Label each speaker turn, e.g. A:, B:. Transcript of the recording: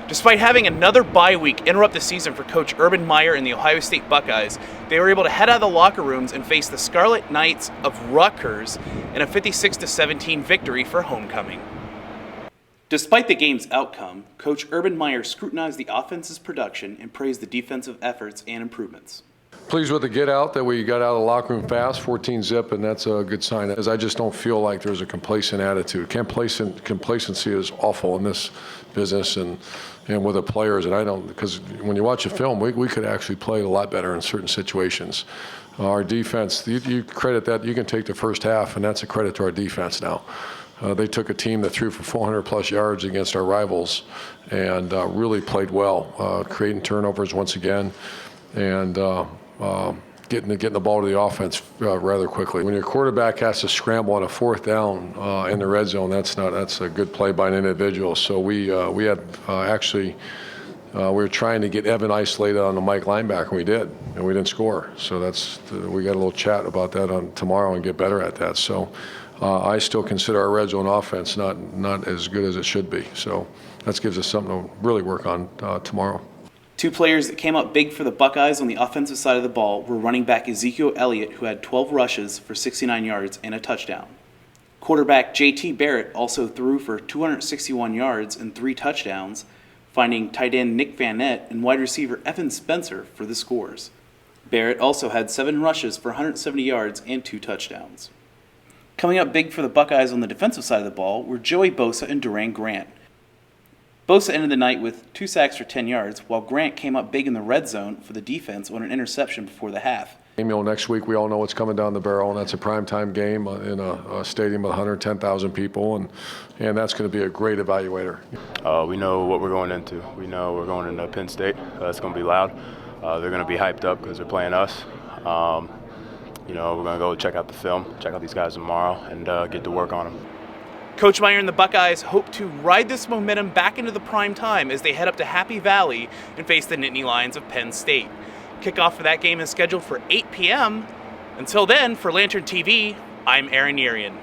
A: Despite having another bye week interrupt the season for Coach Urban Meyer and the Ohio State Buckeyes, they were able to head out of the locker rooms and face the Scarlet Knights of Rutgers in a 56-17 victory for homecoming. Despite the game's outcome, Coach Urban Meyer scrutinized the offense's production and praised the defensive efforts and improvements.
B: Pleased with the get out that we got out of the locker room fast, 14 zip, and that's a good sign. As I just don't feel like there's a complacent attitude. Complacency is awful in this business and with the players. And I don't, because when you watch a film, we could actually play a lot better in certain situations. Our defense, you credit that, you can take the first half, and that's a credit to our defense now. They took a team that threw for 400 plus yards against our rivals and really played well, creating turnovers once again, and getting the ball to the offense rather quickly. When your quarterback has to scramble on a fourth down in the red zone, that's a good play by an individual. So we were trying to get Evan isolated on the Mike linebacker, and we did, and we didn't score. So we got a little chat about that on tomorrow and get better at that. So I still consider our red zone offense not as good as it should be. So that gives us something to really work on tomorrow.
A: Two players that came up big for the Buckeyes on the offensive side of the ball were running back Ezekiel Elliott, who had 12 rushes for 69 yards and a touchdown. Quarterback J.T. Barrett also threw for 261 yards and 3 touchdowns, finding tight end Nick Van Nett and wide receiver Evan Spencer for the scores. Barrett also had 7 rushes for 170 yards and 2 touchdowns. Coming up big for the Buckeyes on the defensive side of the ball were Joey Bosa and Duran Grant. Bosa ended the night with 2 sacks for 10 yards, while Grant came up big in the red zone for the defense on an interception before the half.
B: Next week we all know what's coming down the barrel, and that's a primetime game in a stadium with 110,000 people, and that's going to be a great evaluator.
C: We know what we're going into. We know we're going into Penn State. It's going to be loud. They're going to be hyped up because they're playing us. We're going to go check out the film, check out these guys tomorrow, and get to work on them.
A: Coach Meyer and the Buckeyes hope to ride this momentum back into the prime time as they head up to Happy Valley and face the Nittany Lions of Penn State. Kickoff for that game is scheduled for 8 p.m. Until then, for Lantern TV, I'm Aaron Yerian.